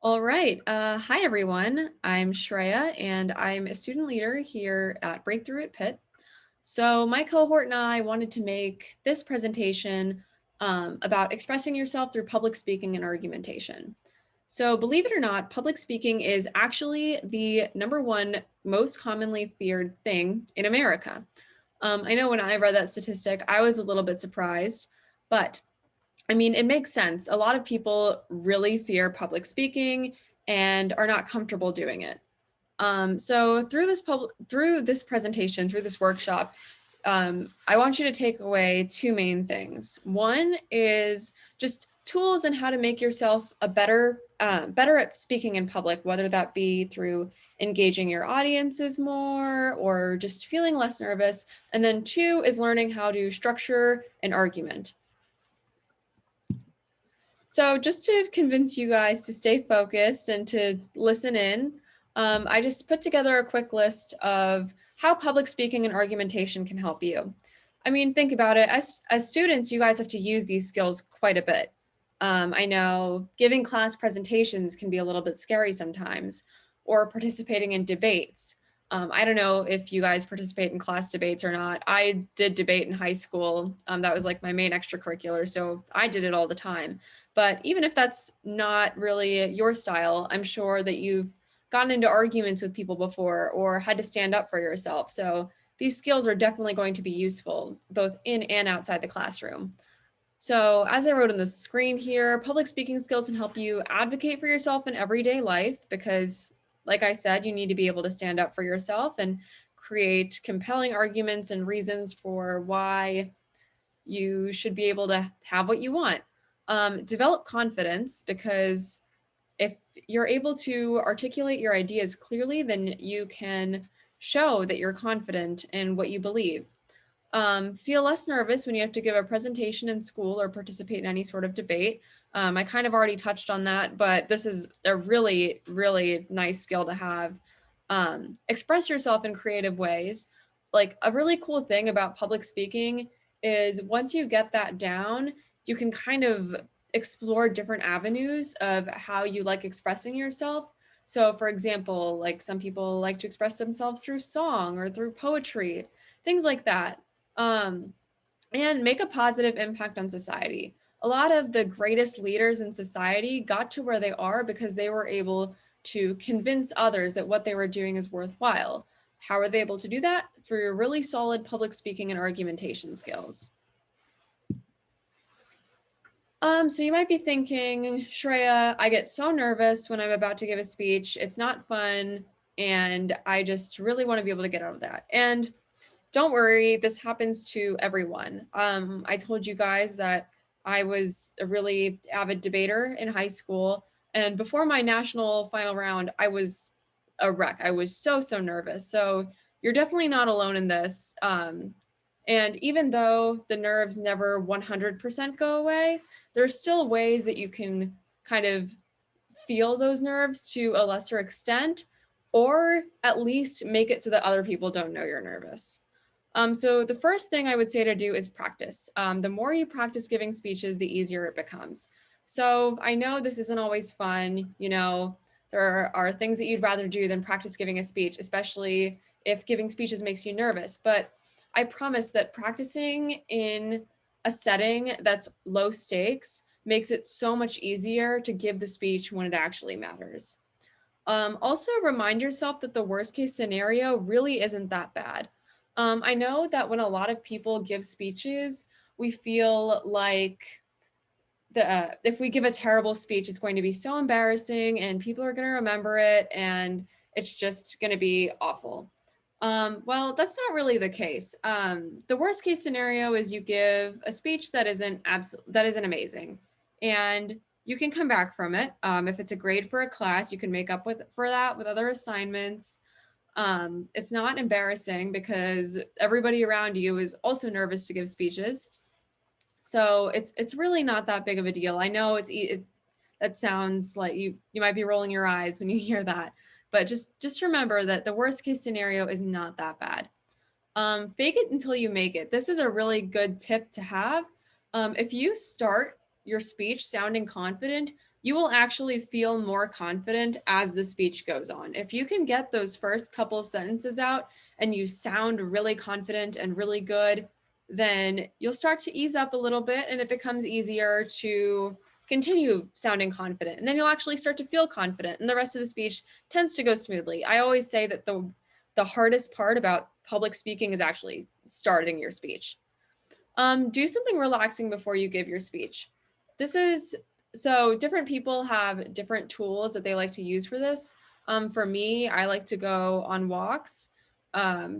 All right. Hi, everyone. I'm Shreya, and I'm a student leader here at Breakthrough at Pitt. So my cohort and I wanted to make this presentation about expressing yourself through public speaking and argumentation. So believe it or not, public speaking is actually the number one most commonly feared thing in America. I know when I read that statistic, I was a little bit surprised, but I mean, it makes sense. A lot of people really fear public speaking and are not comfortable doing it. So through this presentation, through this workshop, I want you to take away two main things. One is just tools and how to make yourself a better at speaking in public, whether that be through engaging your audiences more or just feeling less nervous. And then two is learning how to structure an argument. So just to convince you guys to stay focused and to listen in, I just put together a quick list of how public speaking and argumentation can help you. I mean, think about it. As students, you guys have to use these skills quite a bit. I know giving class presentations can be a little bit scary sometimes, or participating in debates. I don't know if you guys participate in class debates or not. I did debate in high school. That was like my main extracurricular, so I did it all the time. But even if that's not really your style, I'm sure that you've gotten into arguments with people before or had to stand up for yourself. So these skills are definitely going to be useful both in and outside the classroom. So as I wrote on the screen here, public speaking skills can help you advocate for yourself in everyday life because, like I said, you need to be able to stand up for yourself and create compelling arguments and reasons for why you should be able to have what you want. Develop confidence because if you're able to articulate your ideas clearly, then you can show that you're confident in what you believe. Feel less nervous when you have to give a presentation in school or participate in any sort of debate. I kind of already touched on that, but this is a really, really nice skill to have. Express yourself in creative ways. Like a really cool thing about public speaking is once you get that down, you can kind of explore different avenues of how you like expressing yourself. So, for example, like some people like to express themselves through song or through poetry, things like that, um, and make a positive impact on society. A lot of the greatest leaders in society got to where they are because they were able to convince others that what they were doing is worthwhile. How are they able to do that? Through really solid public speaking and argumentation skills. So you might be thinking, Shreya, I get so nervous when I'm about to give a speech. It's not fun. And I just really want to be able to get out of that. And don't worry, this happens to everyone. I told you guys that I was a really avid debater in high school. And before my national final round, I was a wreck. I was so nervous. So you're definitely not alone in this. And even though the nerves never 100% go away, there's still ways that you can kind of feel those nerves to a lesser extent, or at least make it so that other people don't know you're nervous. So the first thing I would say to do is practice. The more you practice giving speeches, the easier it becomes. So I know this isn't always fun. You know, there are things that you'd rather do than practice giving a speech, especially if giving speeches makes you nervous. But I promise that practicing in a setting that's low stakes makes it so much easier to give the speech when it actually matters. Also, remind yourself that the worst case scenario really isn't that bad. I know that when a lot of people give speeches, we feel like if we give a terrible speech, it's going to be so embarrassing and people are going to remember it and it's just going to be awful. Well, that's not really the case. The worst case scenario is you give a speech that isn't amazing, and you can come back from it. If it's a grade for a class, you can make up for that with other assignments. It's not embarrassing because everybody around you is also nervous to give speeches. So it's really not that big of a deal. I know that sounds like you might be rolling your eyes when you hear that, but just remember that the worst case scenario is not that bad. Fake it until you make it. This is a really good tip to have. If you start your speech sounding confident, you will actually feel more confident as the speech goes on. If you can get those first couple sentences out and you sound really confident and really good, then you'll start to ease up a little bit and it becomes easier to continue sounding confident. And then you'll actually start to feel confident and the rest of the speech tends to go smoothly. I always say that the hardest part about public speaking is actually starting your speech. Do something relaxing before you give your speech. So different people have different tools that they like to use for this. For me, I like to go on walks.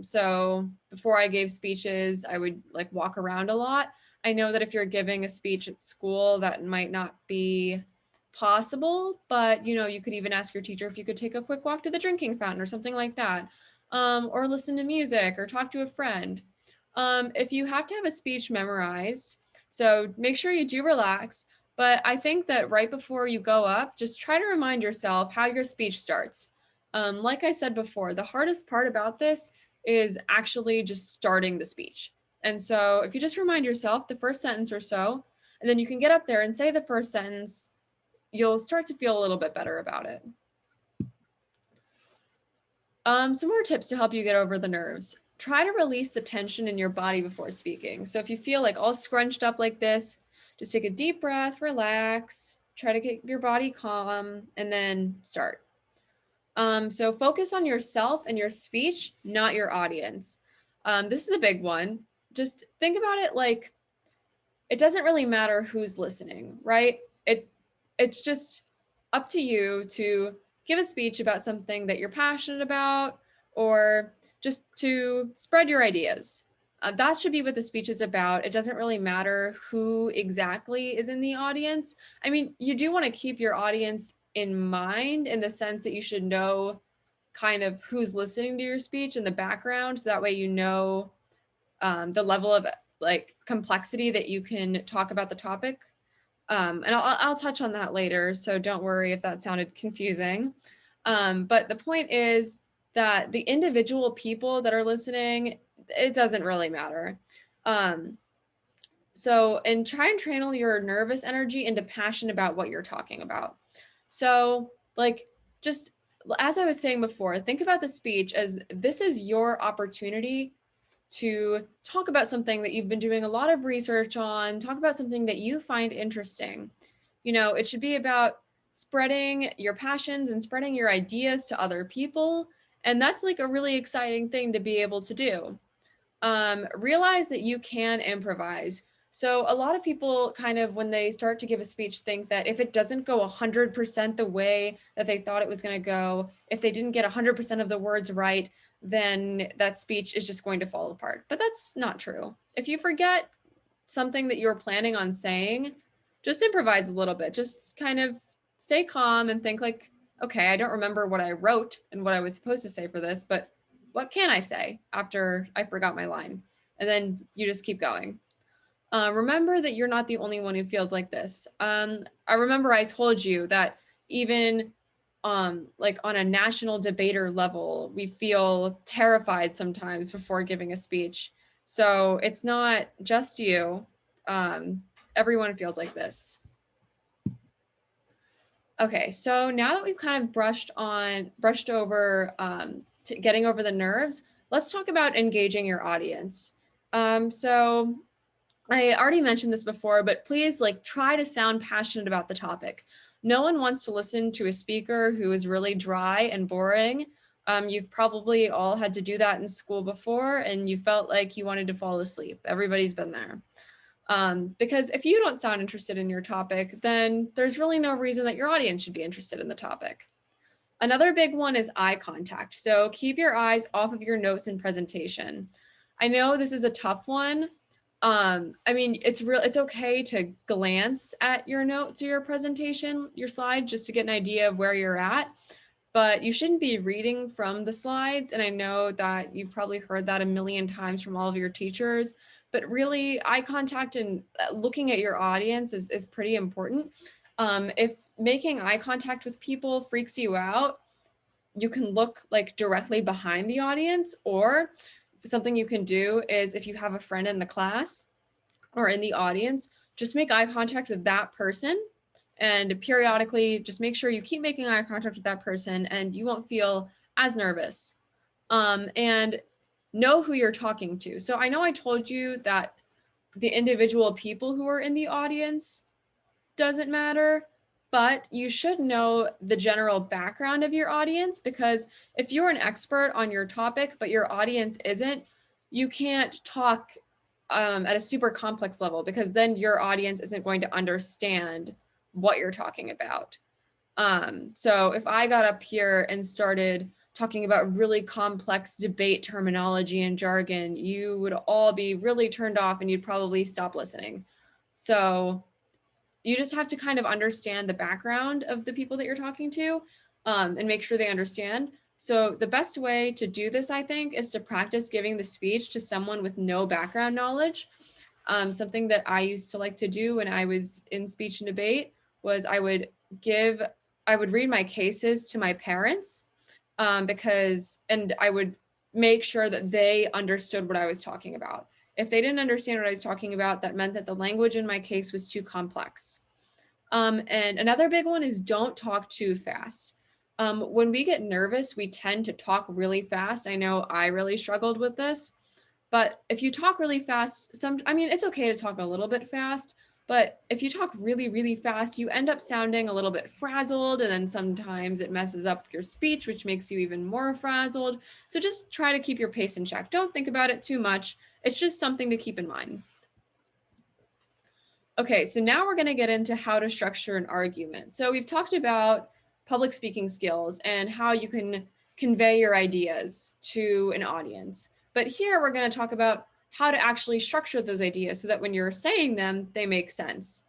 So before I gave speeches, I would like walk around a lot. I know that if you're giving a speech at school, that might not be possible, but you could even ask your teacher if you could take a quick walk to the drinking fountain or something like that, or listen to music or talk to a friend. If you have to have a speech memorized, so make sure you do relax. But I think that right before you go up, just try to remind yourself how your speech starts. Like I said before, the hardest part about this is actually just starting the speech. And so if you just remind yourself the first sentence or so, and then you can get up there and say the first sentence, you'll start to feel a little bit better about it. Some more tips to help you get over the nerves. Try to release the tension in your body before speaking. So if you feel like all scrunched up like this, just take a deep breath, relax, try to get your body calm, and then start. So focus on yourself and your speech, not your audience. This is a big one. Just think about it like it doesn't really matter who's listening, right? It's just up to you to give a speech about something that you're passionate about or just to spread your ideas. That should be what the speech is about. It doesn't really matter who exactly is in the audience. I mean, you do want to keep your audience in mind in the sense that you should know kind of who's listening to your speech in the background. So that way, the level of like complexity that you can talk about the topic. And I'll touch on that later, so don't worry if that sounded confusing. But the point is that the individual people that are listening, it doesn't really matter. And try and channel your nervous energy into passion about what you're talking about. So just as I was saying before, think about the speech as this is your opportunity to talk about something that you've been doing a lot of research on, talk about something that you find interesting. It should be about spreading your passions and spreading your ideas to other people. And that's like a really exciting thing to be able to do. Realize that you can improvise. So a lot of people kind of, when they start to give a speech, think that if it doesn't go 100% the way that they thought it was going to go, if they didn't get 100% of the words right, then that speech is just going to fall apart. But that's not true. If you forget something that you were planning on saying, just improvise a little bit. Just kind of stay calm and think like, okay, I don't remember what I wrote and what I was supposed to say for this, but what can I say after I forgot my line? And then you just keep going. Remember that you're not the only one who feels like this. I remember I told you that even like on a national debater level, we feel terrified sometimes before giving a speech. So it's not just you. Everyone feels like this. Okay, so now that we've kind of brushed over getting over the nerves, let's talk about engaging your audience. So I already mentioned this before, but please try to sound passionate about the topic. No one wants to listen to a speaker who is really dry and boring. You've probably all had to do that in school before and you felt like you wanted to fall asleep. Everybody's been there. Because if you don't sound interested in your topic, then there's really no reason that your audience should be interested in the topic. Another big one is eye contact. So keep your eyes off of your notes and presentation. I know this is a tough one. I mean, it's okay to glance at your notes or your presentation, your slide, just to get an idea of where you're at, but you shouldn't be reading from the slides. And I know that you've probably heard that a million times from all of your teachers, but really eye contact and looking at your audience is pretty important. If making eye contact with people freaks you out, you can look directly behind the audience, or something you can do is if you have a friend in the class or in the audience, just make eye contact with that person And periodically, just make sure you keep making eye contact with that person and you won't feel as nervous. And know who you're talking to. So I know I told you that the individual people who are in the audience doesn't matter, but you should know the general background of your audience, because if you're an expert on your topic, but your audience isn't, you can't talk at a super complex level, because then your audience isn't going to understand what you're talking about. So if I got up here and started talking about really complex debate terminology and jargon, you would all be really turned off and you'd probably stop listening. So you just have to kind of understand the background of the people that you're talking to, and make sure they understand. So the best way to do this, I think, is to practice giving the speech to someone with no background knowledge. Something that I used to like to do when I was in speech and debate was I would read my cases to my parents, and I would make sure that they understood what I was talking about. If they didn't understand what I was talking about, that meant that the language in my case was too complex. And another big one is don't talk too fast. When we get nervous, we tend to talk really fast. I know I really struggled with this, but if you talk really fast, it's okay to talk a little bit fast, but if you talk really, really fast, you end up sounding a little bit frazzled, and then sometimes it messes up your speech, which makes you even more frazzled. So just try to keep your pace in check. Don't think about it too much. It's just something to keep in mind. Okay, so now we're going to get into how to structure an argument. So we've talked about public speaking skills and how you can convey your ideas to an audience. But here we're going to talk about how to actually structure those ideas so that when you're saying them, they make sense.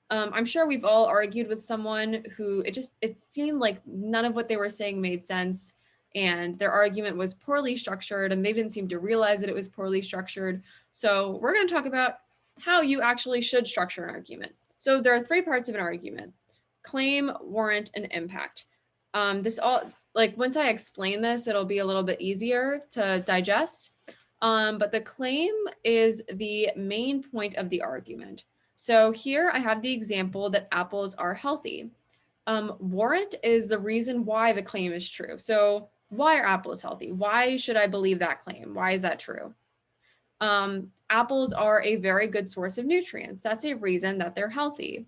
I'm sure we've all argued with someone who it seemed like none of what they were saying made sense, and their argument was poorly structured and they didn't seem to realize that it was poorly structured. So we're going to talk about how you actually should structure an argument. So there are three parts of an argument: claim, warrant, and impact. Once I explain this, it'll be a little bit easier to digest. But the claim is the main point of the argument. So here I have the example that apples are healthy. Warrant is the reason why the claim is true. So why are apples healthy? Why should I believe that claim? Why is that true? Apples are a very good source of nutrients. That's a reason that they're healthy.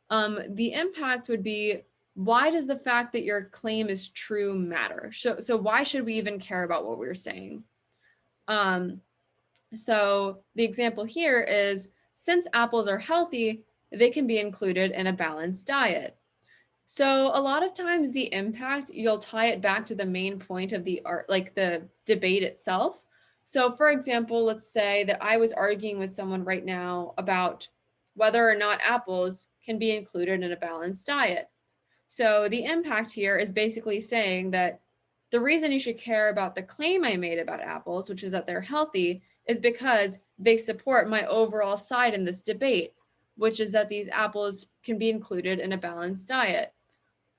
The impact would be, why does the fact that your claim is true matter? So why should we even care about what we're saying? So the example here is, since apples are healthy, they can be included in a balanced diet. So a lot of times the impact, you'll tie it back to the main point of the art, like the debate itself. So for example, let's say that I was arguing with someone right now about whether or not apples can be included in a balanced diet. So the impact here is basically saying that the reason you should care about the claim I made about apples, which is that they're healthy, is because they support my overall side in this debate, which is that these apples can be included in a balanced diet.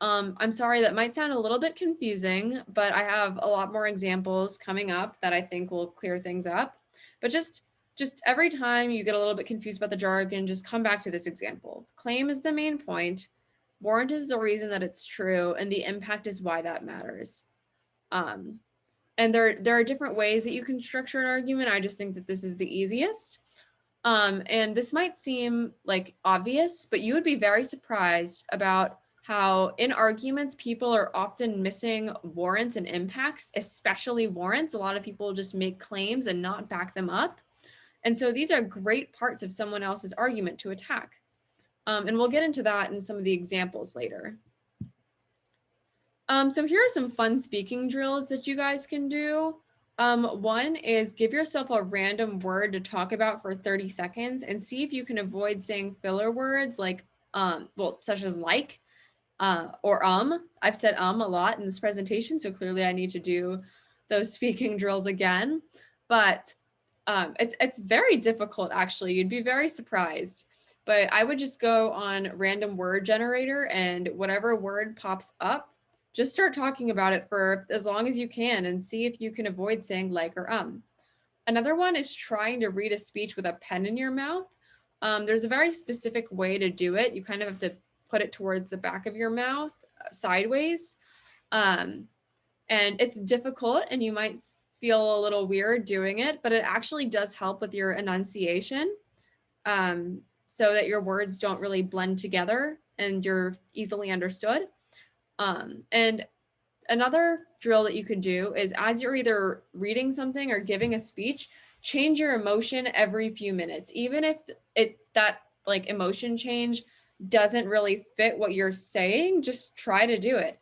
I'm sorry, that might sound a little bit confusing, but I have a lot more examples coming up that I think will clear things up. But just every time you get a little bit confused about the jargon, just come back to this example. Claim is the main point, warrant is the reason that it's true, and the impact is why that matters. And there are different ways that you can structure an argument. I just think that this is the easiest. And this might seem like obvious, but you would be very surprised about how in arguments, people are often missing warrants and impacts, especially warrants. A lot of people just make claims and not back them up. And so these are great parts of someone else's argument to attack. And we'll get into that in some of the examples later. So here are some fun speaking drills that you guys can do. One is give yourself a random word to talk about for 30 seconds and see if you can avoid saying filler words like, such as like, or I've said a lot in this presentation, so clearly I need to do those speaking drills again. But it's very difficult, actually. You'd be very surprised. But I would just go on random word generator, and whatever word pops up, just start talking about it for as long as you can and see if you can avoid saying like or Another one is trying to read a speech with a pen in your mouth. There's a very specific way to do it. You kind of have to put it towards the back of your mouth sideways. And it's difficult and you might feel a little weird doing it, but it actually does help with your enunciation, so that your words don't really blend together and you're easily understood. And another drill that you can do is, as you're either reading something or giving a speech, change your emotion every few minutes. Even if that like emotion change doesn't really fit what you're saying, just try to do it.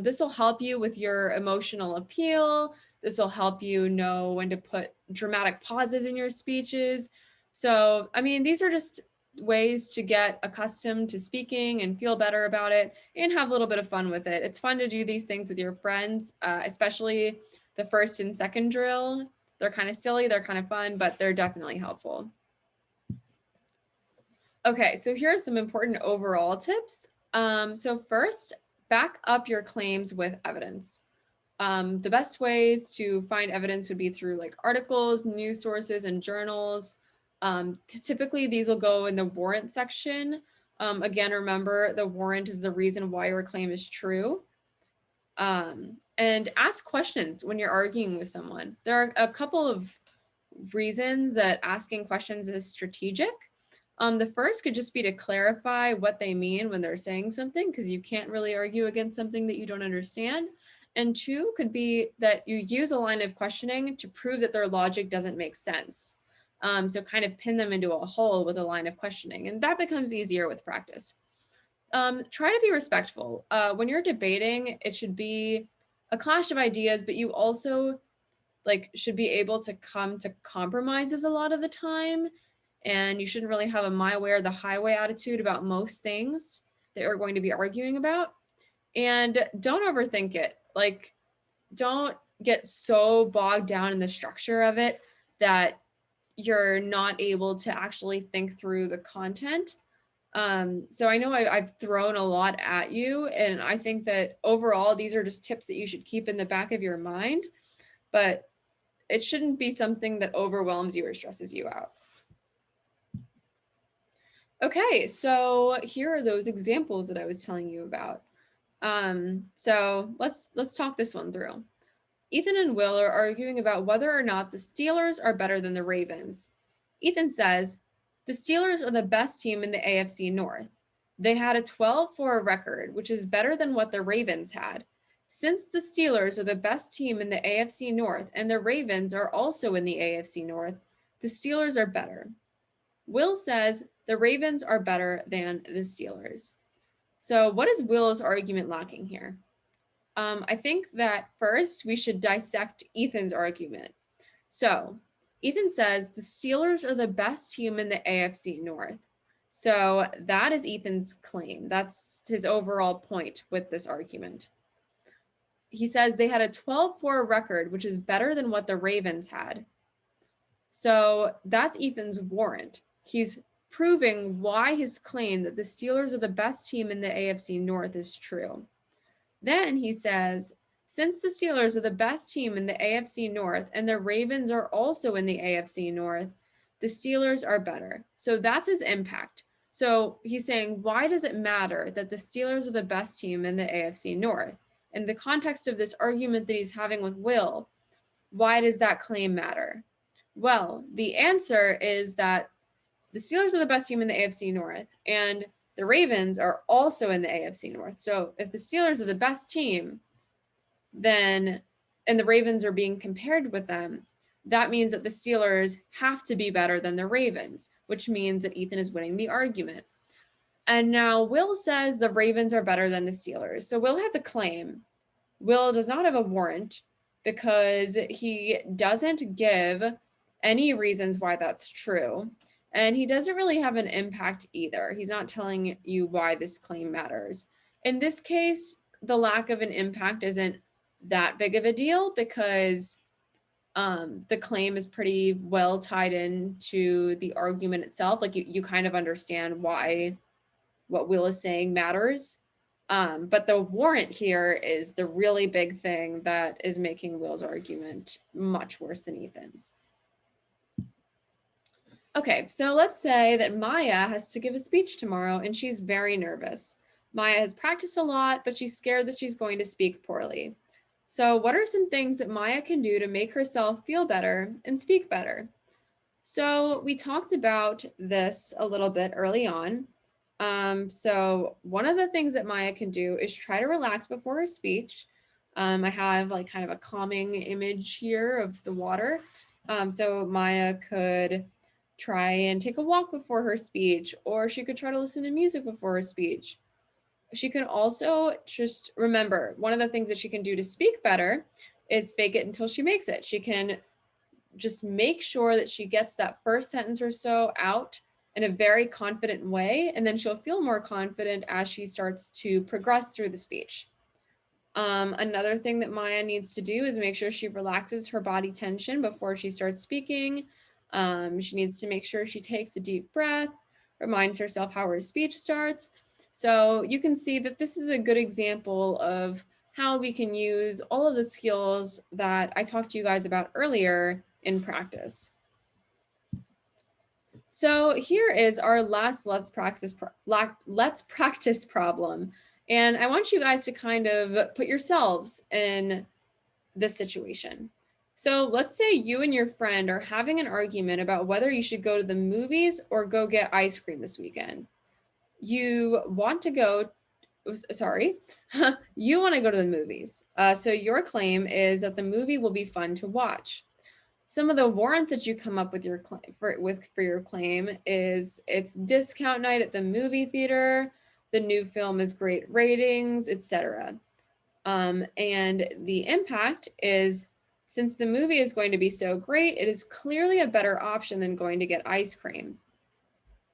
This will help you with your emotional appeal. This will help you know when to put dramatic pauses in your speeches. So, I mean, these are just ways to get accustomed to speaking and feel better about it and have a little bit of fun with it. It's fun to do these things with your friends, especially the first and second drill. They're kind of silly, they're kind of fun, but they're definitely helpful. Okay, so here are some important overall tips. So first, back up your claims with evidence. The best ways to find evidence would be through like articles, news sources, and journals. Typically, these will go in the warrant section. Again, remember the warrant is the reason why your claim is true. And ask questions when you're arguing with someone. There are a couple of reasons that asking questions is strategic. The first could just be to clarify what they mean when they're saying something, because you can't really argue against something that you don't understand. And two could be that you use a line of questioning to prove that their logic doesn't make sense. So kind of pin them into a hole with a line of questioning, and that becomes easier with practice. Try to be respectful. When you're debating, it should be a clash of ideas, but you also like should be able to come to compromises a lot of the time. And you shouldn't really have a my way or the highway attitude about most things that you're going to be arguing about. And don't overthink it. Like, don't get so bogged down in the structure of it that you're not able to actually think through the content. So I know I've thrown a lot at you, and I think that overall, these are just tips that you should keep in the back of your mind, but it shouldn't be something that overwhelms you or stresses you out. Okay, so here are those examples that I was telling you about. So let's talk this one through. Ethan and Will are arguing about whether or not the Steelers are better than the Ravens. Ethan says, the Steelers are the best team in the AFC North. They had a 12-4 record, which is better than what the Ravens had. Since the Steelers are the best team in the AFC North and the Ravens are also in the AFC North, the Steelers are better. Will says the Ravens are better than the Steelers. So what is Will's argument lacking here? I think that first we should dissect Ethan's argument. So Ethan says the Steelers are the best team in the AFC North. So that is Ethan's claim. That's his overall point with this argument. He says they had a 12-4 record, which is better than what the Ravens had. So that's Ethan's warrant. He's proving why his claim that the Steelers are the best team in the AFC North is true. Then he says, since the Steelers are the best team in the AFC North and the Ravens are also in the AFC North, the Steelers are better. So that's his impact. So he's saying, why does it matter that the Steelers are the best team in the AFC North? In the context of this argument that he's having with Will, why does that claim matter? Well, the answer is that the Steelers are the best team in the AFC North, and the Ravens are also in the AFC North. So if the Steelers are the best team, then, and the Ravens are being compared with them, that means that the Steelers have to be better than the Ravens, which means that Ethan is winning the argument. And now Will says the Ravens are better than the Steelers. So Will has a claim. Will does not have a warrant because he doesn't give any reasons why that's true. And he doesn't really have an impact either. He's not telling you why this claim matters. In this case, the lack of an impact isn't that big of a deal because the claim is pretty well tied into the argument itself. Like you kind of understand why what Will is saying matters. But the warrant here is the really big thing that is making Will's argument much worse than Ethan's. Okay, so let's say that Maya has to give a speech tomorrow and she's very nervous. Maya has practiced a lot, but she's scared that she's going to speak poorly. So, what are some things that Maya can do to make herself feel better and speak better? So, we talked about this a little bit early on. So, one of the things that Maya can do is try to relax before her speech. I have like kind of a calming image here of the water. So, Maya could try and take a walk before her speech, or she could try to listen to music before her speech. She can also just remember one of the things that she can do to speak better is fake it until she makes it. She can just make sure that she gets that first sentence or so out in a very confident way, and then she'll feel more confident as she starts to progress through the speech. Another thing that Maya needs to do is make sure she relaxes her body tension before she starts speaking. She needs to make sure she takes a deep breath, reminds herself how her speech starts. So you can see that this is a good example of how we can use all of the skills that I talked to you guys about earlier in practice. So here is our last let's practice problem. And I want you guys to kind of put yourselves in this situation. So let's say you and your friend are having an argument about whether you should go to the movies or go get ice cream this weekend. You want to go, sorry, you want to go to the movies. So your claim is that the movie will be fun to watch. Some of the warrants that you come up with for your claim is it's discount night at the movie theater, the new film is great ratings, etc. And the impact is since the movie is going to be so great, it is clearly a better option than going to get ice cream.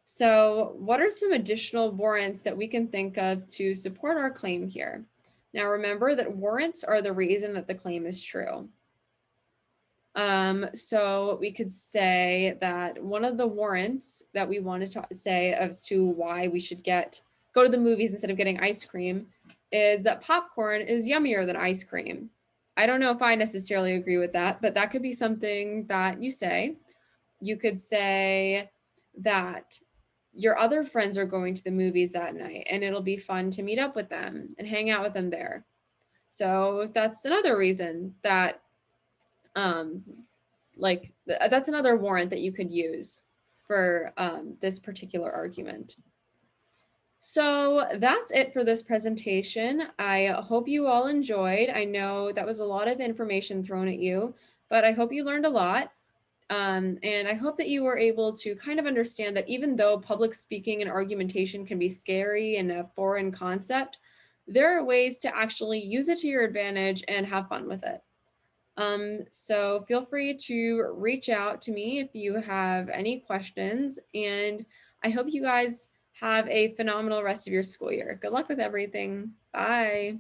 So, what are some additional warrants that we can think of to support our claim here? Now, remember that warrants are the reason that the claim is true. So we could say that one of the warrants that we wanted to say as to why we should go to the movies instead of getting ice cream is that popcorn is yummier than ice cream. I don't know if I necessarily agree with that, but that could be something that you say. You could say that your other friends are going to the movies that night and it'll be fun to meet up with them and hang out with them there. So that's another reason that um, that's another warrant that you could use for this particular argument. So that's it for this presentation. I hope you all enjoyed. I know that was a lot of information thrown at you, but I hope you learned a lot. And I hope that you were able to kind of understand that even though public speaking and argumentation can be scary and a foreign concept, there are ways to actually use it to your advantage and have fun with it. So feel free to reach out to me if you have any questions. And I hope you guys have a phenomenal rest of your school year. Good luck with everything. Bye.